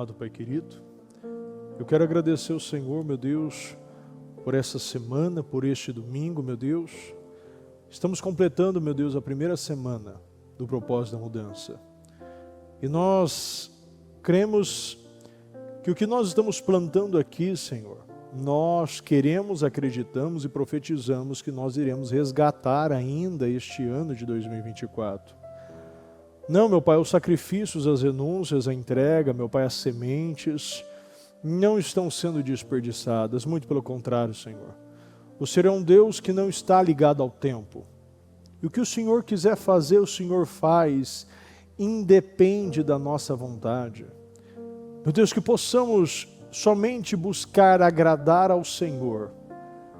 amado Pai querido, eu quero agradecer ao Senhor, meu Deus, por essa semana, por este domingo, meu Deus. Estamos completando, meu Deus, a primeira semana do propósito da mudança. E nós cremos que o que nós estamos plantando aqui, Senhor, nós queremos, acreditamos e profetizamos que nós iremos resgatar ainda este ano de 2024. Não, meu Pai, os sacrifícios, as renúncias, a entrega, meu Pai, as sementes, não estão sendo desperdiçadas, muito pelo contrário, Senhor. O Senhor é um Deus que não está ligado ao tempo. E o que o Senhor quiser fazer, o Senhor faz, independe da nossa vontade. Meu Deus, que possamos somente buscar agradar ao Senhor,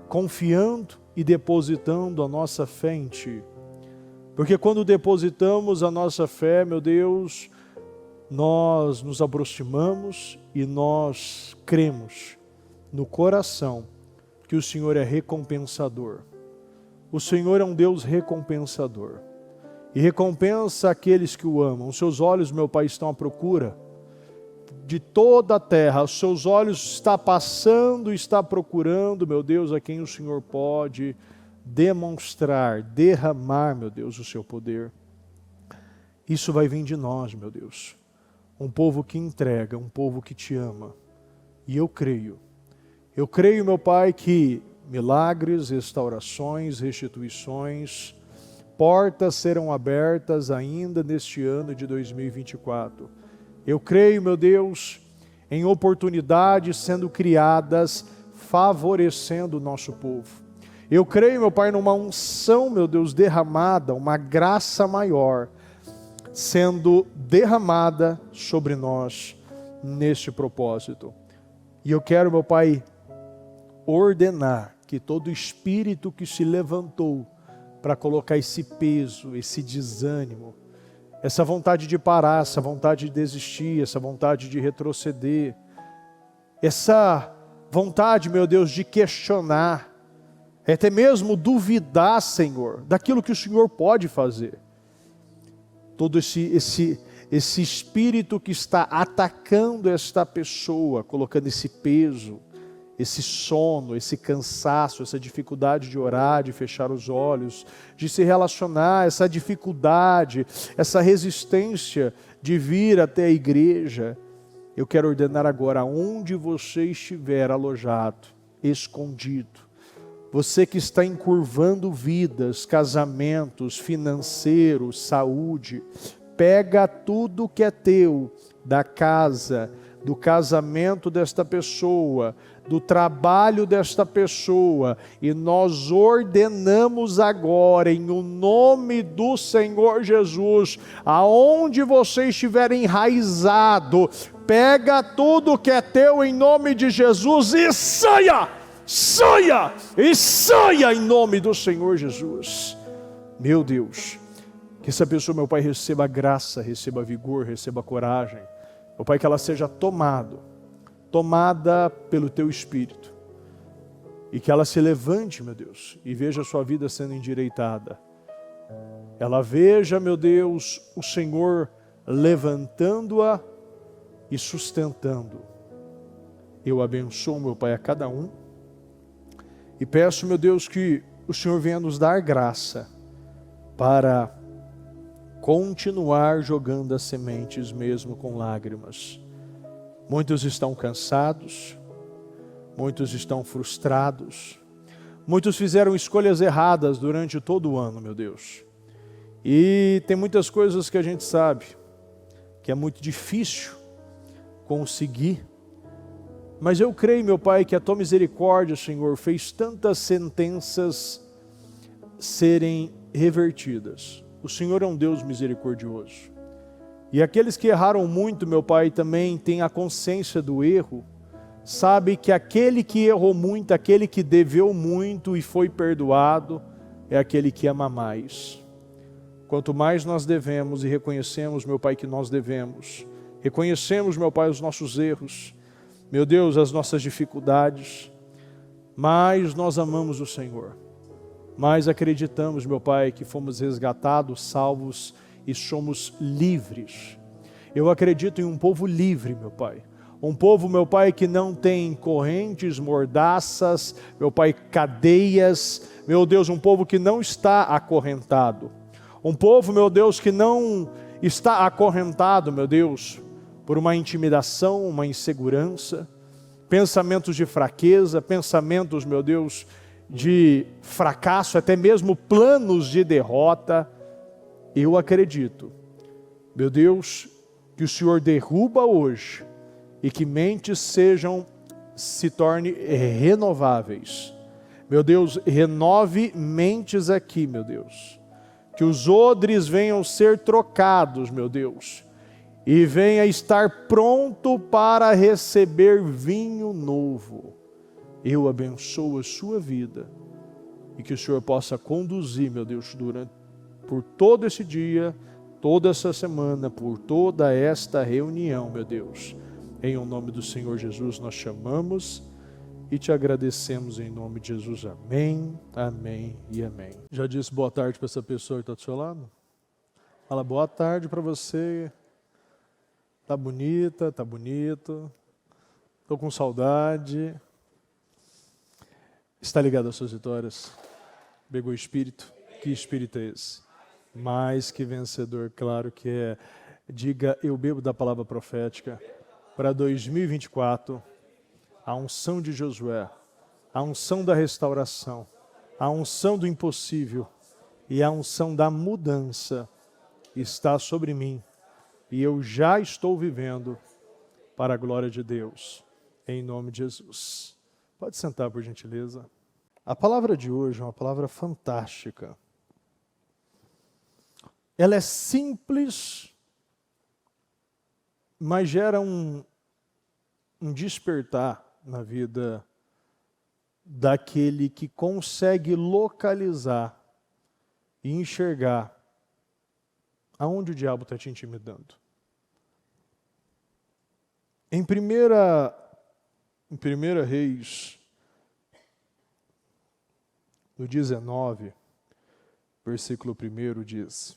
confiando e depositando a nossa fé em Ti. Porque quando depositamos a nossa fé, meu Deus, nós nos aproximamos e nós cremos no coração que o Senhor é recompensador. O Senhor é um Deus recompensador. E recompensa aqueles que o amam. Os seus olhos, meu Pai, estão à procura de toda a terra. Os seus olhos estão passando, está procurando, meu Deus, a quem o Senhor pode demonstrar, derramar, meu Deus, o seu poder. Isso vai vir de nós, meu Deus. Um povo que entrega, um povo que te ama. E eu creio, meu Pai, que milagres, restaurações, restituições, portas serão abertas ainda neste ano de 2024. Eu creio, meu Deus, em oportunidades sendo criadas, favorecendo o nosso povo. Eu creio, meu Pai, numa unção, meu Deus, derramada, uma graça maior, sendo derramada sobre nós neste propósito. E eu quero, meu Pai, ordenar que todo espírito que se levantou para colocar esse peso, esse desânimo, essa vontade de parar, essa vontade de desistir, essa vontade de retroceder, essa vontade, meu Deus, de questionar, até mesmo duvidar, Senhor, daquilo que o Senhor pode fazer. Todo esse espírito que está atacando esta pessoa, colocando esse peso, esse sono, esse cansaço, essa dificuldade de orar, de fechar os olhos, de se relacionar, essa dificuldade, essa resistência de vir até a igreja. Eu quero ordenar agora, onde você estiver alojado, escondido, você que está encurvando vidas, casamentos, financeiros, saúde, pega tudo que é teu, da casa, do casamento desta pessoa, do trabalho desta pessoa, e nós ordenamos agora, em o nome do Senhor Jesus, aonde você estiver enraizado, pega tudo que é teu em nome de Jesus e saia! Saia! E saia em nome do Senhor Jesus. Meu Deus, que essa pessoa, meu Pai, receba graça, receba vigor, receba coragem. Meu Pai, que ela seja tomada pelo Teu Espírito. E que ela se levante, meu Deus, e veja a sua vida sendo endireitada. Ela veja, meu Deus, o Senhor levantando-a e sustentando. Eu abençoo, meu Pai, a cada um. E peço, meu Deus, que o Senhor venha nos dar graça para continuar jogando as sementes mesmo com lágrimas. Muitos estão cansados, muitos estão frustrados, muitos fizeram escolhas erradas durante todo o ano, meu Deus. E tem muitas coisas que a gente sabe que é muito difícil conseguir. Mas eu creio, meu Pai, que a Tua misericórdia, Senhor, fez tantas sentenças serem revertidas. O Senhor é um Deus misericordioso. E aqueles que erraram muito, meu Pai, também têm a consciência do erro, sabe que aquele que errou muito, aquele que deveu muito e foi perdoado, é aquele que ama mais. Quanto mais nós devemos e reconhecemos, meu Pai, que nós devemos, reconhecemos, meu Pai, os nossos erros, meu Deus, as nossas dificuldades, mais nós amamos o Senhor, mais acreditamos, meu Pai, que fomos resgatados, salvos e somos livres. Eu acredito em um povo livre, meu Pai, Um povo, meu Pai, que não tem correntes, mordaças, meu Pai, cadeias. Meu Deus, um povo que não está acorrentado. Um povo, meu Deus, que não está acorrentado, meu Deus, por uma intimidação, uma insegurança, pensamentos de fraqueza, pensamentos, meu Deus, de fracasso, até mesmo planos de derrota. Eu acredito, meu Deus, que o Senhor derruba hoje e que mentes se tornem renováveis. Meu Deus, renove mentes aqui, meu Deus. Que os odres venham ser trocados, meu Deus, e venha estar pronto para receber vinho novo. Eu abençoo a sua vida e que o Senhor possa conduzir, meu Deus, por todo esse dia, toda essa semana, por toda esta reunião, meu Deus. Em o nome do Senhor Jesus nós chamamos e te agradecemos em nome de Jesus. Amém, amém e amém. Já disse boa tarde para essa pessoa que está do seu lado? Fala boa tarde para você. Tá bonita, tá bonito. Estou com saudade. Está ligado às suas vitórias? Pegou o Espírito? Que Espírito é esse? Mais que vencedor, claro que é. Diga, eu bebo da palavra profética. Para 2024, a unção de Josué, a unção da restauração, a unção do impossível e a unção da mudança está sobre mim. E eu já estou vivendo para a glória de Deus, em nome de Jesus. Pode sentar, por gentileza. A palavra de hoje é uma palavra fantástica. Ela é simples, mas gera um despertar na vida daquele que consegue localizar e enxergar aonde o diabo está te intimidando. Em 1 Reis, no 19, versículo 1 diz: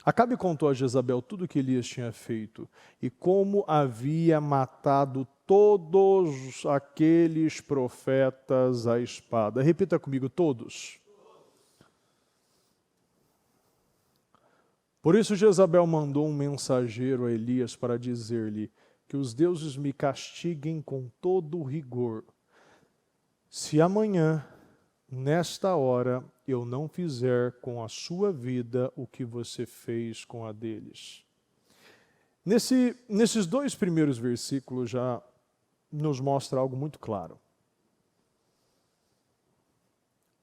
Acabe contou a Jezabel tudo o que Elias tinha feito e como havia matado todos aqueles profetas à espada. Repita comigo, todos. Por isso Jezabel mandou um mensageiro a Elias para dizer-lhe que os deuses me castiguem com todo rigor, se amanhã, nesta hora, eu não fizer com a sua vida o que você fez com a deles. Nesses dois primeiros versículos já nos mostra algo muito claro.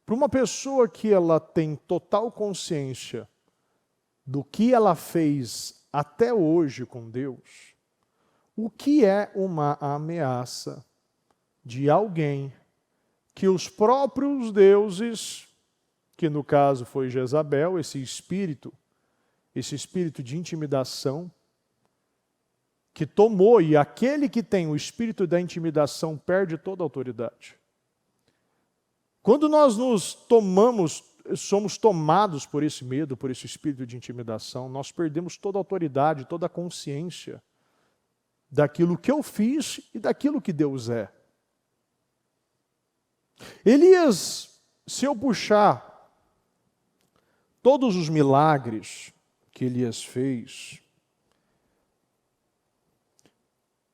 Para uma pessoa que ela tem total consciência do que ela fez até hoje com Deus, o que é uma ameaça de alguém que os próprios deuses, que no caso foi Jezabel, esse espírito de intimidação, que tomou, e aquele que tem o espírito da intimidação perde toda a autoridade. Quando nós somos tomados por esse medo, por esse espírito de intimidação, nós perdemos toda a autoridade, toda a consciência daquilo que eu fiz e daquilo que Deus é. Elias, se eu puxar todos os milagres que Elias fez,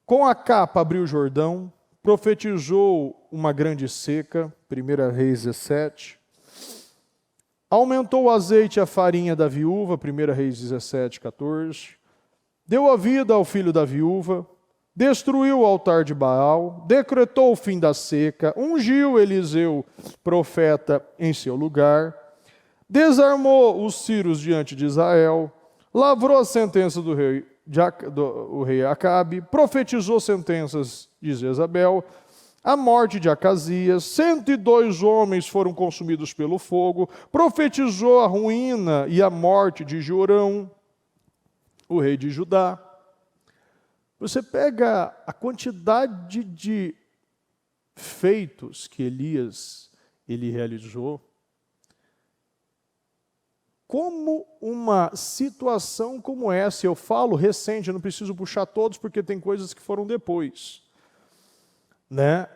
com a capa abriu o Jordão, profetizou uma grande seca, 1 Reis 17, aumentou o azeite e a farinha da viúva, 1 Reis 17, 14, deu a vida ao filho da viúva, destruiu o altar de Baal, decretou o fim da seca, ungiu Eliseu, profeta, em seu lugar, desarmou os sírios diante de Israel, lavrou a sentença do rei Acabe, profetizou sentenças de Jezabel, a morte de Acasias, 102 homens foram consumidos pelo fogo, profetizou a ruína e a morte de Jorão, o rei de Judá. Você pega a quantidade de feitos que ele realizou, como uma situação como essa, eu falo recente, eu não preciso puxar todos porque tem coisas que foram depois, né?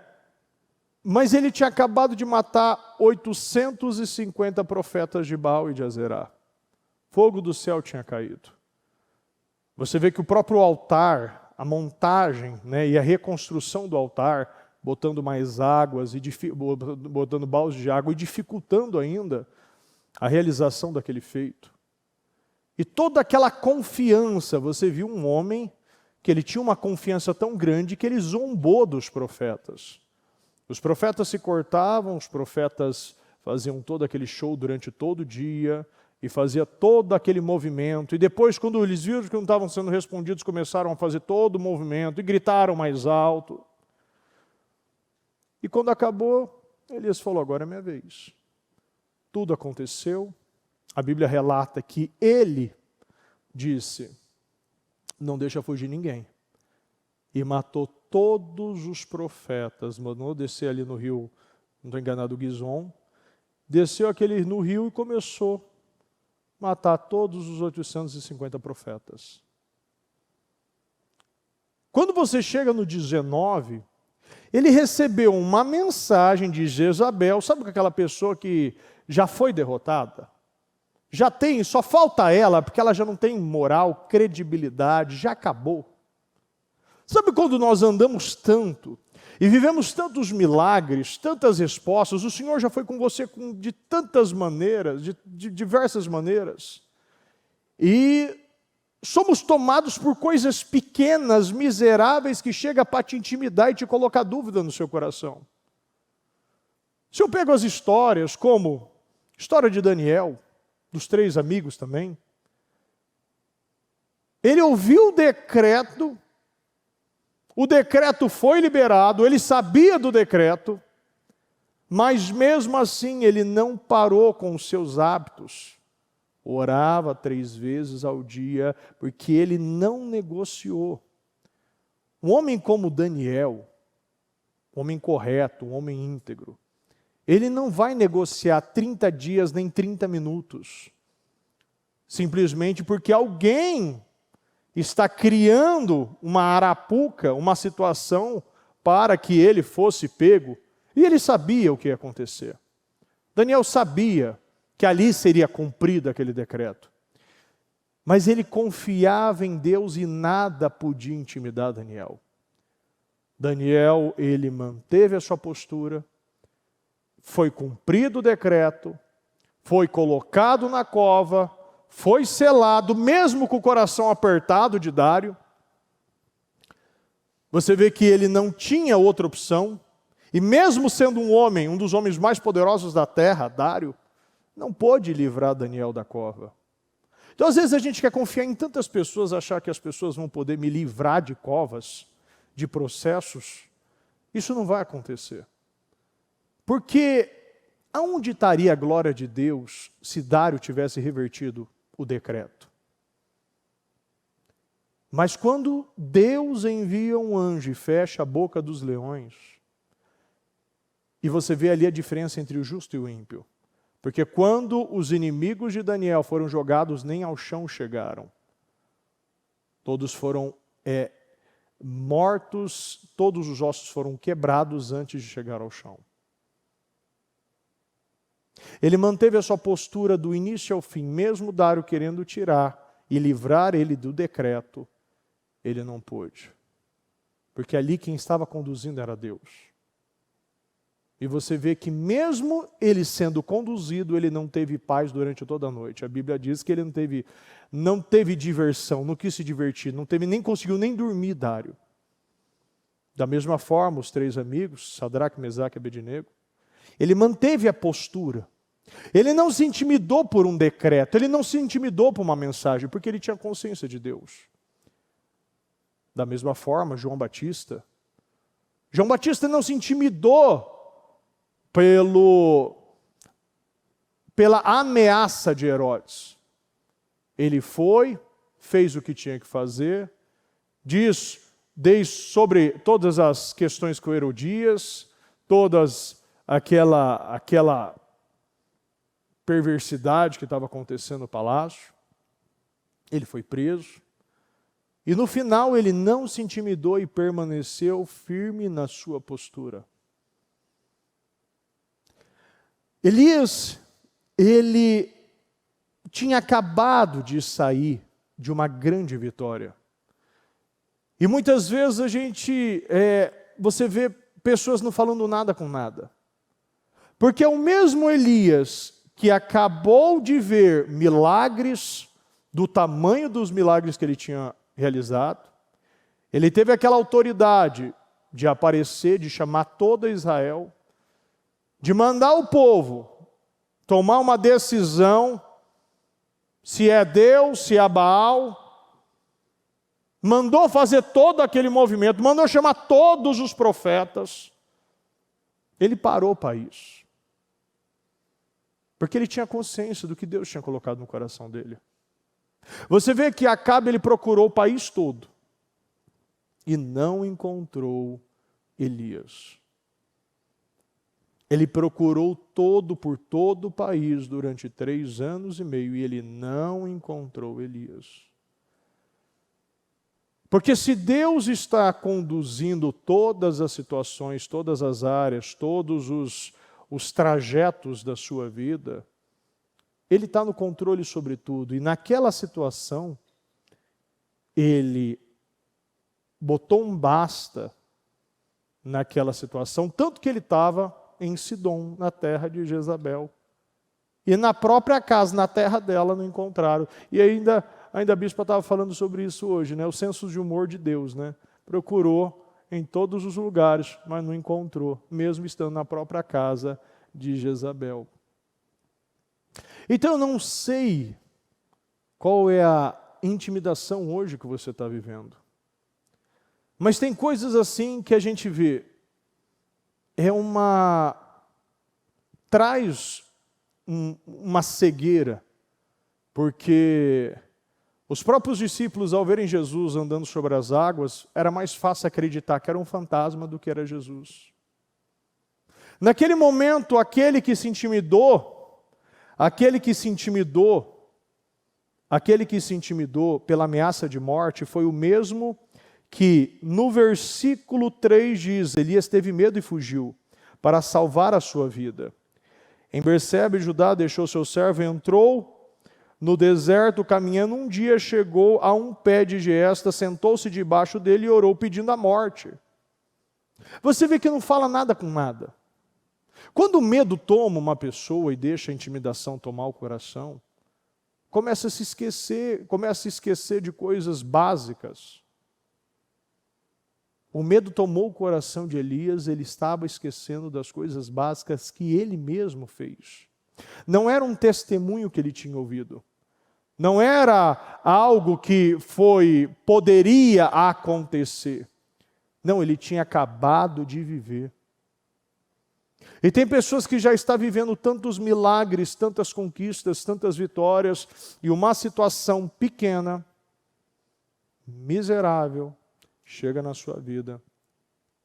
Mas ele tinha acabado de matar 850 profetas de Baal e de Azerá. Fogo do céu tinha caído. Você vê que o próprio altar, a montagem, né, e a reconstrução do altar, botando mais águas, botando baldes de água e dificultando ainda a realização daquele feito. E toda aquela confiança, você viu um homem que ele tinha uma confiança tão grande que ele zombou dos profetas. Os profetas se cortavam, os profetas faziam todo aquele show durante todo o dia e fazia todo aquele movimento. E depois, quando eles viram que não estavam sendo respondidos, começaram a fazer todo o movimento e gritaram mais alto. E quando acabou, Elias falou, agora é minha vez. Tudo aconteceu. A Bíblia relata que ele disse, não deixa fugir ninguém. E matou todos os profetas, mandou descer ali no rio, não estou enganado, Gizom, desceu aquele no rio e começou a matar todos os 850 profetas. Quando você chega no 19, ele recebeu uma mensagem de Jezabel, sabe aquela pessoa que já foi derrotada? Já tem, só falta ela, porque ela já não tem moral, credibilidade, já acabou. Sabe quando nós andamos tanto e vivemos tantos milagres, tantas respostas, o Senhor já foi com você de tantas maneiras, de diversas maneiras, e somos tomados por coisas pequenas, miseráveis, que chegam para te intimidar e te colocar dúvida no seu coração. Se eu pego as histórias, como a história de Daniel, dos 3 amigos também, ele ouviu o decreto foi liberado, ele sabia do decreto, mas mesmo assim ele não parou com os seus hábitos. Orava 3 vezes ao dia, porque ele não negociou. Um homem como Daniel, um homem correto, um homem íntegro, ele não vai negociar 30 dias nem 30 minutos, simplesmente porque alguém está criando uma arapuca, uma situação para que ele fosse pego, e ele sabia o que ia acontecer. Daniel sabia que ali seria cumprido aquele decreto, mas ele confiava em Deus e nada podia intimidar Daniel. Daniel, ele manteve a sua postura, foi cumprido o decreto, foi colocado na cova, foi selado, mesmo com o coração apertado de Dário. Você vê que ele não tinha outra opção, e mesmo sendo um homem, um dos homens mais poderosos da terra, Dário, não pôde livrar Daniel da cova. Então, às vezes, a gente quer confiar em tantas pessoas, achar que as pessoas vão poder me livrar de covas, de processos. Isso não vai acontecer. Porque aonde estaria a glória de Deus se Dário tivesse revertido o decreto? Mas quando Deus envia um anjo e fecha a boca dos leões, e você vê ali a diferença entre o justo e o ímpio, porque quando os inimigos de Daniel foram jogados, nem ao chão chegaram. Todos foram mortos, todos os ossos foram quebrados antes de chegar ao chão. Ele manteve a sua postura do início ao fim, mesmo Dário querendo tirar e livrar ele do decreto, ele não pôde. Porque ali quem estava conduzindo era Deus. E você vê que mesmo ele sendo conduzido, ele não teve paz durante toda a noite. A Bíblia diz que ele não teve diversão, não quis se divertir, nem conseguiu nem dormir, Dário. Da mesma forma, os 3 amigos, Sadraque, Mesaque e Abednego, ele manteve a postura. Ele não se intimidou por um decreto, ele não se intimidou por uma mensagem, porque ele tinha consciência de Deus. Da mesma forma, João Batista não se intimidou pela ameaça de Herodes. Ele foi, fez o que tinha que fazer, diz sobre todas as questões com Herodias, todas aquela perversidade que estava acontecendo no palácio. Ele foi preso. E no final ele não se intimidou e permaneceu firme na sua postura. Elias, ele tinha acabado de sair de uma grande vitória. E muitas vezes você vê pessoas não falando nada com nada. Porque é o mesmo Elias que acabou de ver milagres do tamanho dos milagres que ele tinha realizado. Ele teve aquela autoridade de aparecer, de chamar todo Israel, de mandar o povo tomar uma decisão, se é Deus, se é Baal. Mandou fazer todo aquele movimento, mandou chamar todos os profetas. Ele parou o país. Porque ele tinha consciência do que Deus tinha colocado no coração dele. Você vê que Acabe, ele procurou o país todo e não encontrou Elias. Ele procurou por todo o país durante 3 anos e meio e ele não encontrou Elias. Porque se Deus está conduzindo todas as situações, todas as áreas, todos os trajetos da sua vida, Ele está no controle sobre tudo. E naquela situação, Ele botou um basta naquela situação, tanto que ele estava em Sidom, na terra de Jezabel. E na própria casa, na terra dela, não encontraram. E ainda a bispa estava falando sobre isso hoje, né? O senso de humor de Deus, né? Procurou em todos os lugares, mas não encontrou, mesmo estando na própria casa de Jezabel. Então eu não sei qual é a intimidação hoje que você está vivendo. Mas tem coisas assim que a gente vê. Traz uma cegueira, porque os próprios discípulos, ao verem Jesus andando sobre as águas, era mais fácil acreditar que era um fantasma do que era Jesus. Naquele momento, aquele que se intimidou pela ameaça de morte foi o mesmo que no versículo 3 diz: Elias teve medo e fugiu para salvar a sua vida. Em Berseba, Judá deixou seu servo e entrou no deserto, caminhando. Um dia chegou a um pé de giesta, sentou-se debaixo dele e orou pedindo a morte. Você vê que não fala nada com nada. Quando o medo toma uma pessoa e deixa a intimidação tomar o coração, começa a se esquecer de coisas básicas. O medo tomou o coração de Elias, ele estava esquecendo das coisas básicas que ele mesmo fez. Não era um testemunho que ele tinha ouvido. Não era algo que poderia acontecer. Não, ele tinha acabado de viver. E tem pessoas que já estão vivendo tantos milagres, tantas conquistas, tantas vitórias, e uma situação pequena, miserável, chega na sua vida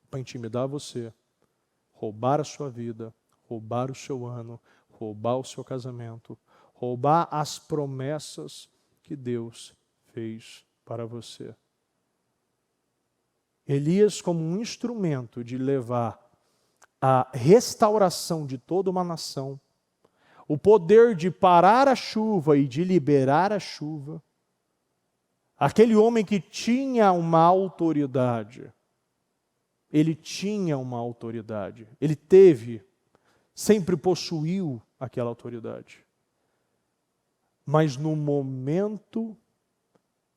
para intimidar você, roubar a sua vida, roubar o seu ano, roubar o seu casamento, roubar as promessas que Deus fez para você. Elias, como um instrumento de levar a restauração de toda uma nação, o poder de parar a chuva e de liberar a chuva, aquele homem que tinha uma autoridade, ele sempre possuiu aquela autoridade. Mas no momento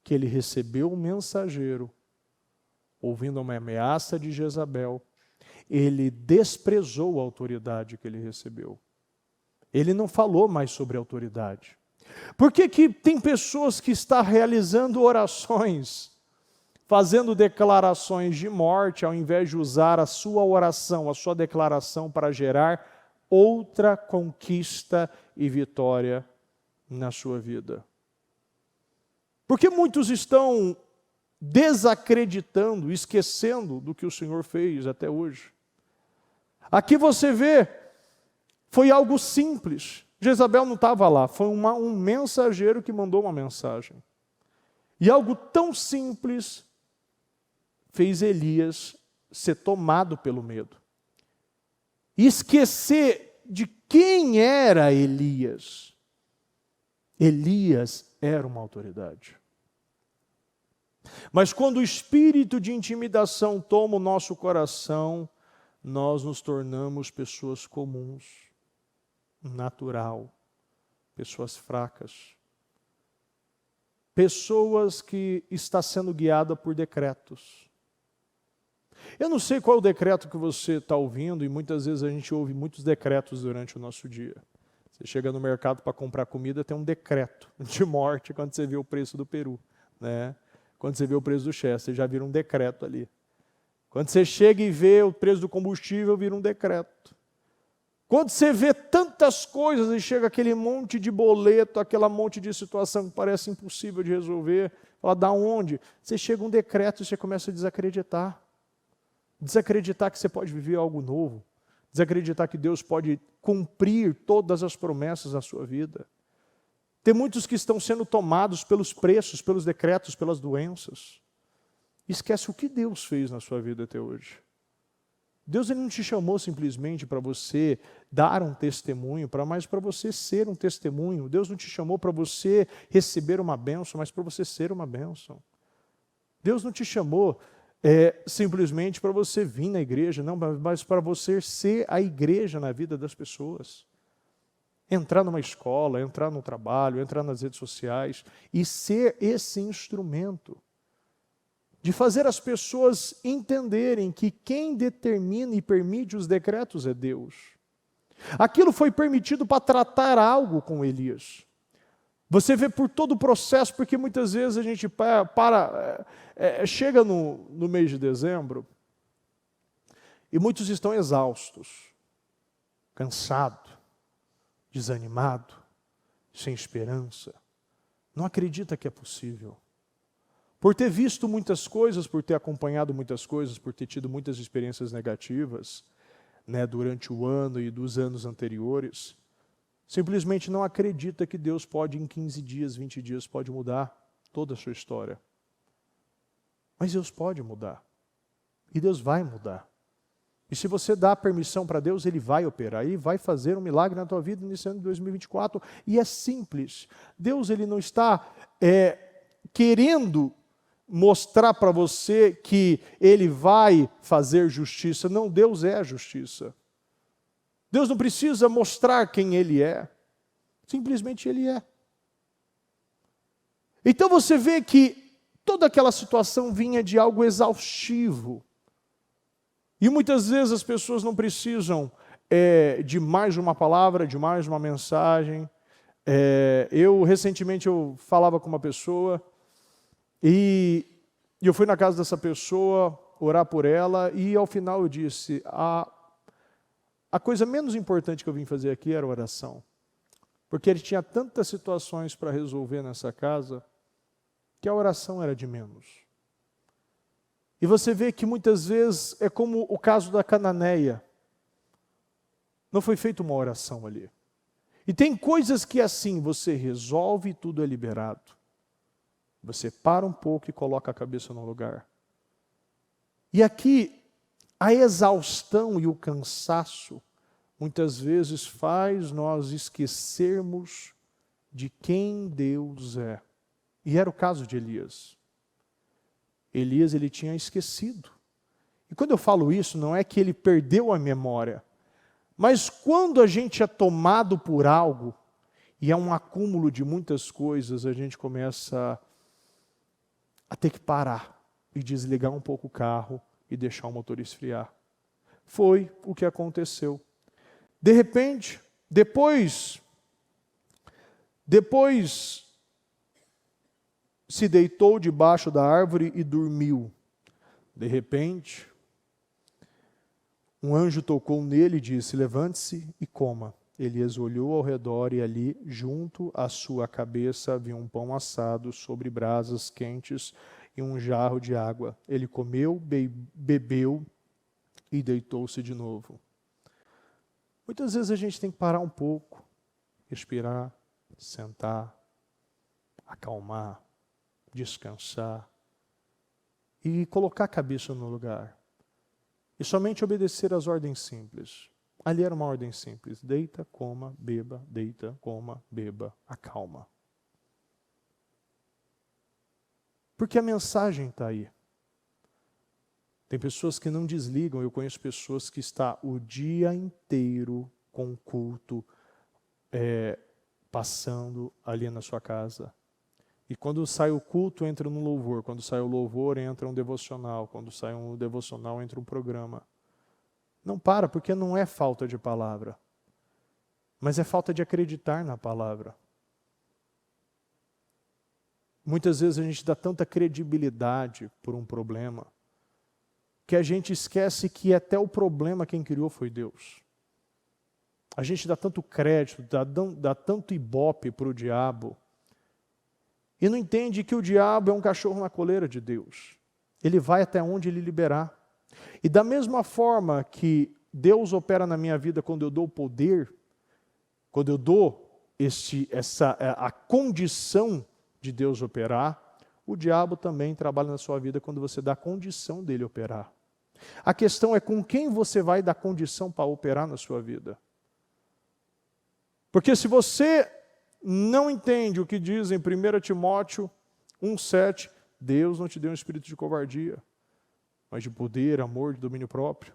que ele recebeu um mensageiro, ouvindo uma ameaça de Jezabel, ele desprezou a autoridade que ele recebeu. Ele não falou mais sobre autoridade. Por que tem pessoas que estão realizando orações, fazendo declarações de morte, ao invés de usar a sua oração, a sua declaração para gerar outra conquista e vitória na sua vida? Porque muitos estão desacreditando, esquecendo do que o Senhor fez até hoje. Aqui você vê, foi algo simples. Jezabel não estava lá, foi um mensageiro que mandou uma mensagem. E algo tão simples fez Elias ser tomado pelo medo. E esquecer de quem era Elias. Elias era uma autoridade. Mas quando o espírito de intimidação toma o nosso coração, nós nos tornamos pessoas comuns, natural, pessoas fracas. Pessoas que está sendo guiada por decretos. Eu não sei qual é o decreto que você está ouvindo, e muitas vezes a gente ouve muitos decretos durante o nosso dia. Você chega no mercado para comprar comida, tem um decreto de morte quando você vê o preço do peru, né? Quando você vê o preço do Chester, você já vira um decreto ali. Quando você chega e vê o preço do combustível, vira um decreto. Quando você vê tantas coisas e chega aquele monte de boleto, aquela monte de situação que parece impossível de resolver, fala, da onde? Você chega um decreto e você começa a desacreditar. Desacreditar que você pode viver algo novo. Desacreditar que Deus pode cumprir todas as promessas da sua vida. Tem muitos que estão sendo tomados pelos preços, pelos decretos, pelas doenças. Esquece o que Deus fez na sua vida até hoje. Deus ele não te chamou simplesmente para você dar um testemunho, mas para você ser um testemunho. Deus não te chamou para você receber uma bênção, mas para você ser uma bênção. Deus não te chamou simplesmente para você vir na igreja, não, mas para você ser a igreja na vida das pessoas. Entrar numa escola, entrar no trabalho, entrar nas redes sociais e ser esse instrumento de fazer as pessoas entenderem que quem determina e permite os decretos é Deus. Aquilo foi permitido para tratar algo com Elias. Você vê por todo o processo, porque muitas vezes a gente chega no mês de dezembro e muitos estão exaustos, cansados, desanimados, sem esperança. Não acredita que é possível. Por ter visto muitas coisas, por ter acompanhado muitas coisas, por ter tido muitas experiências negativas, né, durante o ano e dos anos anteriores, simplesmente não acredita que Deus pode, em 15 dias, 20 dias, pode mudar toda a sua história. Mas Deus pode mudar. E Deus vai mudar. E se você dá permissão para Deus, Ele vai operar. Ele vai fazer um milagre na tua vida nesse ano de 2024. E é simples. Deus ele não está querendo mostrar para você que Ele vai fazer justiça. Não, Deus é a justiça. Deus não precisa mostrar quem Ele é. Simplesmente Ele é. Então você vê que toda aquela situação vinha de algo exaustivo. E muitas vezes as pessoas não precisam de mais uma palavra, de mais uma mensagem. Recentemente eu falava com uma pessoa e eu fui na casa dessa pessoa orar por ela e ao final eu disse, a coisa menos importante que eu vim fazer aqui era oração. Porque ele tinha tantas situações para resolver nessa casa que a oração era de menos. E você vê que muitas vezes é como o caso da cananeia. Não foi feita uma oração ali. E tem coisas que assim, você resolve e tudo é liberado. Você para um pouco e coloca a cabeça no lugar. E aqui, a exaustão e o cansaço, muitas vezes faz nós esquecermos de quem Deus é. E era o caso de Elias. Elias, ele tinha esquecido. E quando eu falo isso, não é que ele perdeu a memória, mas quando a gente é tomado por algo, e é um acúmulo de muitas coisas, a gente começa a ter que parar e desligar um pouco o carro e deixar o motor esfriar. Foi o que aconteceu. De repente, depois se deitou debaixo da árvore e dormiu. De repente, um anjo tocou nele e disse, levante-se e coma. Elias olhou ao redor e ali, junto à sua cabeça, havia um pão assado sobre brasas quentes e um jarro de água. Ele comeu, bebeu e deitou-se de novo. Muitas vezes a gente tem que parar um pouco respirar, sentar, acalmar, descansar e colocar a cabeça no lugar. E somente obedecer às ordens simples. Ali era uma ordem simples. Deita, coma, beba, deita, coma, beba, acalma. Porque a mensagem está aí. Tem pessoas que não desligam, eu conheço pessoas que estão o dia inteiro com o culto passando ali na sua casa. E quando sai o culto, entra no louvor. Quando sai o louvor, entra um devocional. Quando sai um devocional, entra um programa. Não para, porque não é falta de palavra, mas é falta de acreditar na palavra. Muitas vezes a gente dá tanta credibilidade por um problema, que a gente esquece que até o problema quem criou foi Deus. A gente dá tanto crédito, dá tanto ibope para o diabo, e não entende que o diabo é um cachorro na coleira de Deus. Ele vai até onde ele liberar. E da mesma forma que Deus opera na minha vida quando eu dou poder, quando eu dou a condição de Deus operar, o diabo também trabalha na sua vida quando você dá a condição dele operar. A questão é com quem você vai dar condição para operar na sua vida. Porque se você não entende o que diz em 1 Timóteo 1,7, Deus não te deu um espírito de covardia, mas de poder, amor, de domínio próprio.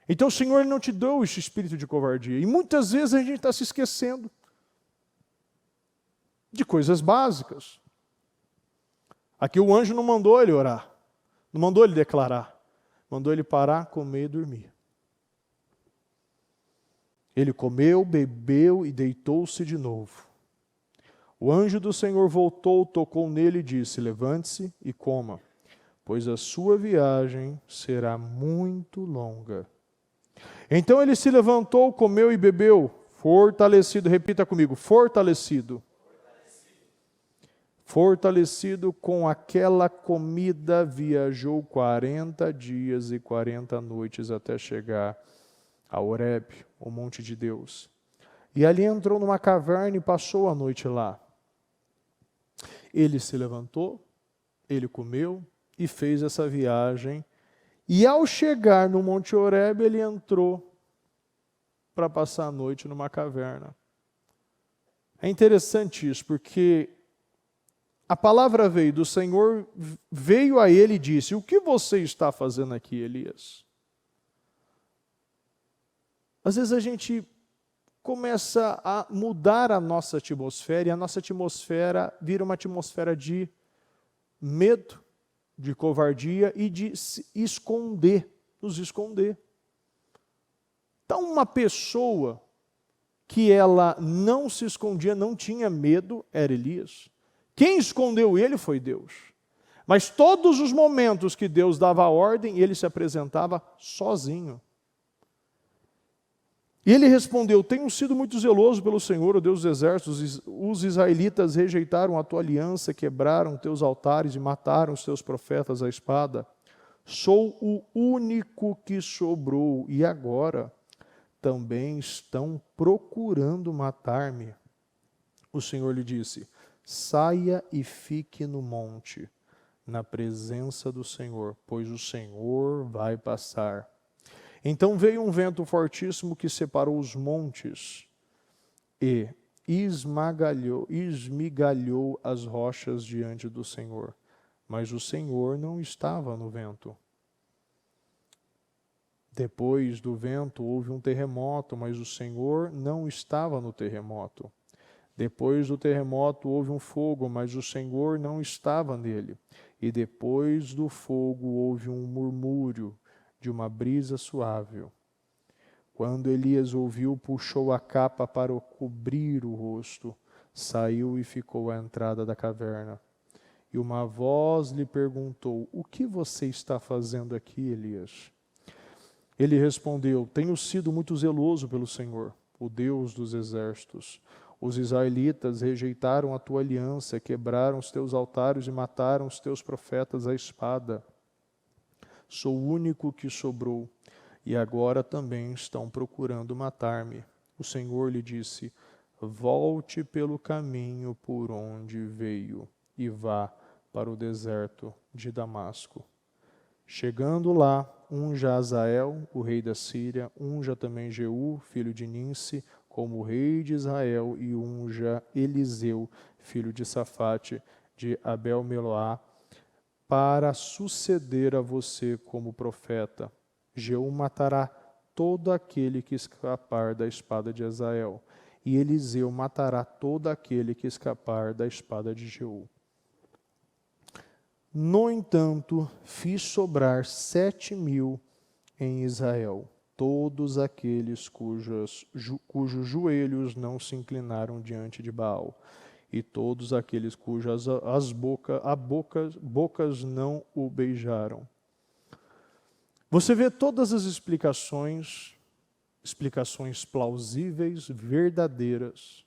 Então o Senhor não te deu esse espírito de covardia. E muitas vezes a gente está se esquecendo de coisas básicas. Aqui o anjo não mandou ele orar, não mandou ele declarar, mandou ele parar, comer e dormir. Ele comeu, bebeu e deitou-se de novo. O anjo do Senhor voltou, tocou nele e disse: levante-se e coma, pois a sua viagem será muito longa. Então ele se levantou, comeu e bebeu, fortalecido, repita comigo, fortalecido. Fortalecido com aquela comida, viajou 40 dias e 40 noites até chegar a Horebe, o monte de Deus. E ali entrou numa caverna e passou a noite lá. Ele se levantou, ele comeu e fez essa viagem. E ao chegar no Monte Horebe, ele entrou para passar a noite numa caverna. É interessante isso, porque a palavra veio do Senhor, veio a ele e disse: o que você está fazendo aqui, Elias? Às vezes a gente começa a mudar a nossa atmosfera, e a nossa atmosfera vira uma atmosfera de medo, de covardia e de se esconder, nos esconder. Então uma pessoa que ela não se escondia, não tinha medo, era Elias. Quem escondeu ele foi Deus. Mas todos os momentos que Deus dava a ordem, ele se apresentava sozinho. E ele respondeu: tenho sido muito zeloso pelo Senhor, o Deus dos exércitos. Os israelitas rejeitaram a tua aliança, quebraram teus altares e mataram os teus profetas à espada. Sou o único que sobrou, e agora também estão procurando matar-me. O Senhor lhe disse: saia e fique no monte, na presença do Senhor, pois o Senhor vai passar. Então veio um vento fortíssimo que separou os montes e esmigalhou as rochas diante do Senhor. Mas o Senhor não estava no vento. Depois do vento houve um terremoto, mas o Senhor não estava no terremoto. Depois do terremoto houve um fogo, mas o Senhor não estava nele. E depois do fogo houve um murmúrio de uma brisa suave. Quando Elias ouviu, puxou a capa para cobrir o rosto, saiu e ficou à entrada da caverna. E uma voz lhe perguntou: o que você está fazendo aqui, Elias? Ele respondeu: tenho sido muito zeloso pelo Senhor, o Deus dos exércitos. Os israelitas rejeitaram a tua aliança, quebraram os teus altares e mataram os teus profetas à espada. Sou o único que sobrou, e agora também estão procurando matar-me. O Senhor lhe disse: volte pelo caminho por onde veio e vá para o deserto de Damasco. Chegando lá, unja Azael, o rei da Síria, unja também Jeú, filho de Ninsi, como rei de Israel, e unja Eliseu, filho de Safate, de Abel-Meloá, para suceder a você como profeta. Jeú matará todo aquele que escapar da espada de Azael, e Eliseu matará todo aquele que escapar da espada de Jeú. No entanto, fiz sobrar 7.000 em Israel, todos aqueles cujos joelhos não se inclinaram diante de Baal, e todos aqueles cujas bocas não o beijaram. Você vê todas as explicações plausíveis, verdadeiras,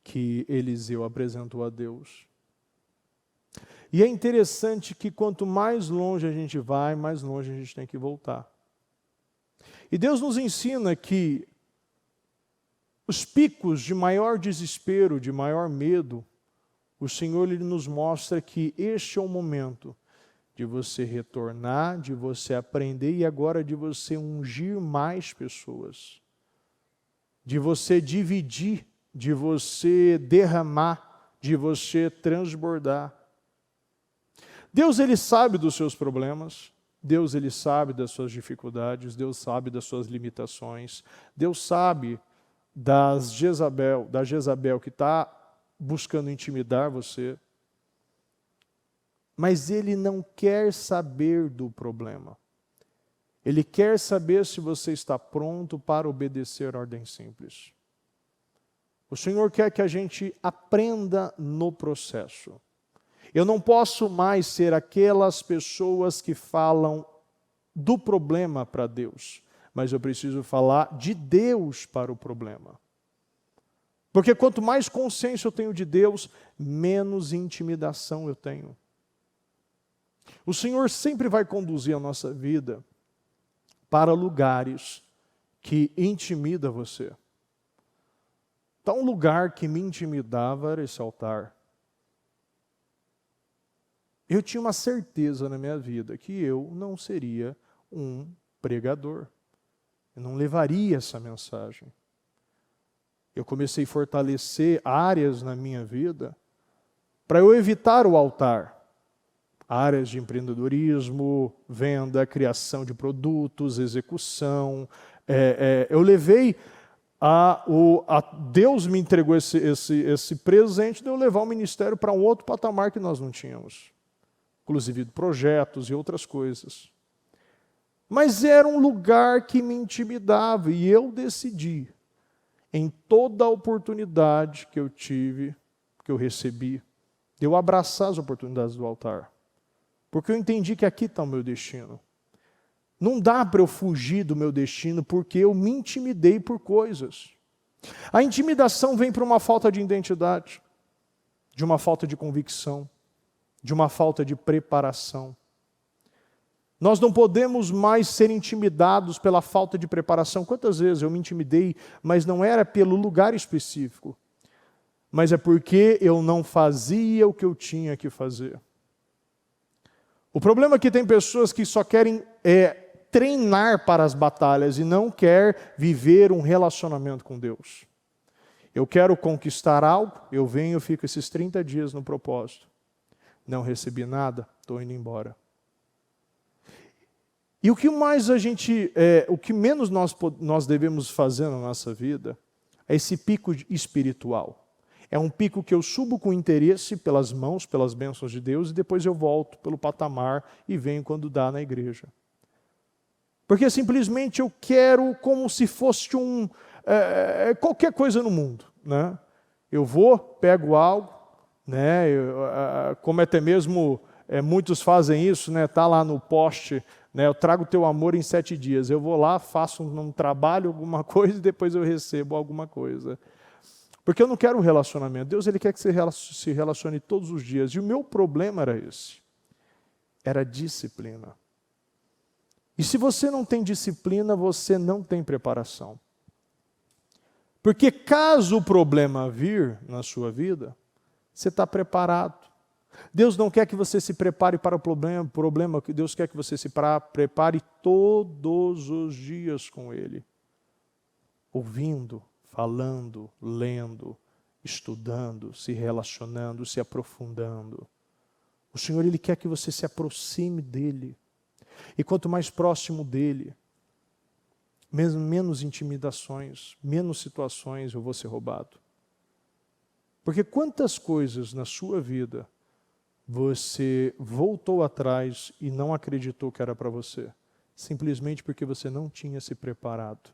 que Eliseu apresentou a Deus. E é interessante que quanto mais longe a gente vai, mais longe a gente tem que voltar. E Deus nos ensina que os picos de maior desespero, de maior medo, o Senhor ele nos mostra que este é o momento de você retornar, de você aprender e agora de você ungir mais pessoas, de você dividir, de você derramar, de você transbordar. Deus ele sabe dos seus problemas, Deus ele sabe das suas dificuldades, Deus sabe das suas limitações, Deus sabe da Jezabel que está buscando intimidar você, mas ele não quer saber do problema. Ele quer saber se você está pronto para obedecer a ordem simples. O Senhor quer que a gente aprenda no processo. Eu não posso mais ser aquelas pessoas que falam do problema para Deus, mas eu preciso falar de Deus para o problema. Porque quanto mais consciência eu tenho de Deus, menos intimidação eu tenho. O Senhor sempre vai conduzir a nossa vida para lugares que intimidam você. Então, um lugar que me intimidava era esse altar. Eu tinha uma certeza na minha vida que eu não seria um pregador. Eu não levaria essa mensagem. Eu comecei a fortalecer áreas na minha vida para eu evitar o altar. Áreas de empreendedorismo, venda, criação de produtos, execução. Eu levei Deus me entregou esse presente de eu levar o ministério para um outro patamar que nós não tínhamos. Inclusive de projetos e outras coisas. Mas era um lugar que me intimidava e eu decidi, em toda a oportunidade que eu tive, que eu recebi, eu abraçar as oportunidades do altar. Porque eu entendi que aqui está o meu destino. Não dá para eu fugir do meu destino porque eu me intimidei por coisas. A intimidação vem por uma falta de identidade, de uma falta de convicção, de uma falta de preparação. Nós não podemos mais ser intimidados pela falta de preparação. Quantas vezes eu me intimidei, mas não era pelo lugar específico, mas é porque eu não fazia o que eu tinha que fazer. O problema é que tem pessoas que só querem treinar para as batalhas e não quer viver um relacionamento com Deus. Eu quero conquistar algo, eu venho e fico esses 30 dias no propósito. Não recebi nada, estou indo embora. E o que menos nós devemos fazer na nossa vida é esse pico espiritual. É um pico que eu subo com interesse pelas mãos, pelas bênçãos de Deus, e depois eu volto pelo patamar e venho quando dá na igreja. Porque simplesmente eu quero como se fosse qualquer coisa no mundo. Né? Eu vou, pego algo, né? Como até mesmo muitos fazem isso, né? Tá lá no poste, né? Eu trago teu amor em 7 dias. Eu vou lá, faço um trabalho, alguma coisa, e depois eu recebo alguma coisa. Porque eu não quero um relacionamento. Deus ele quer que você se relacione todos os dias. E o meu problema era esse. Era disciplina. E se você não tem disciplina, você não tem preparação. Porque caso o problema vir na sua vida, você está preparado. Deus não quer que você se prepare para o problema, que Deus quer que você se prepare todos os dias com Ele. Ouvindo, falando, lendo, estudando, se relacionando, se aprofundando. O Senhor, Ele quer que você se aproxime dEle. E quanto mais próximo dEle, menos intimidações, menos situações eu vou ser roubado. Porque quantas coisas na sua vida você voltou atrás e não acreditou que era para você, simplesmente porque você não tinha se preparado.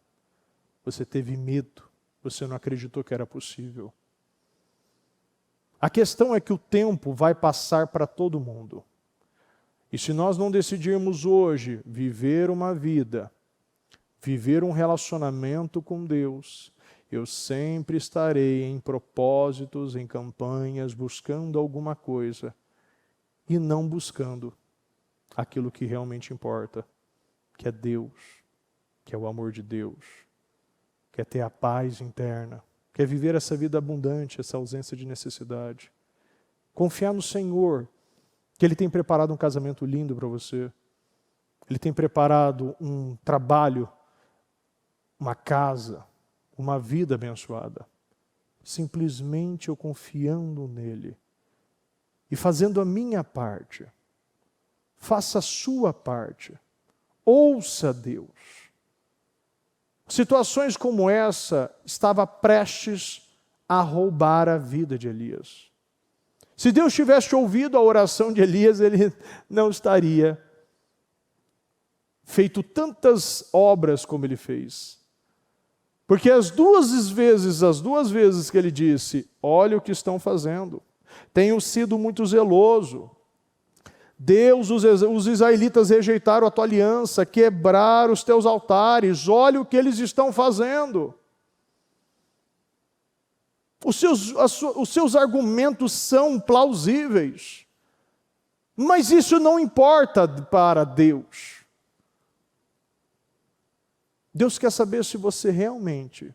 Você teve medo, você não acreditou que era possível. A questão é que o tempo vai passar para todo mundo. E se nós não decidirmos hoje viver uma vida, viver um relacionamento com Deus, eu sempre estarei em propósitos, em campanhas, buscando alguma coisa e não buscando aquilo que realmente importa, que é Deus, que é o amor de Deus, que é ter a paz interna, que é viver essa vida abundante, essa ausência de necessidade. Confiar no Senhor, que Ele tem preparado um casamento lindo para você, Ele tem preparado um trabalho, uma casa, uma vida abençoada. Simplesmente eu confiando nele e fazendo a minha parte. Faça a sua parte. Ouça Deus. Situações como essa estavam prestes a roubar a vida de Elias. Se Deus tivesse ouvido a oração de Elias, ele não estaria feito tantas obras como ele fez. Porque as duas vezes que ele disse, olha o que estão fazendo, tenho sido muito zeloso. Deus, os israelitas rejeitaram a tua aliança, quebraram os teus altares, olha o que eles estão fazendo. Os seus argumentos são plausíveis, mas isso não importa para Deus. Deus quer saber se você realmente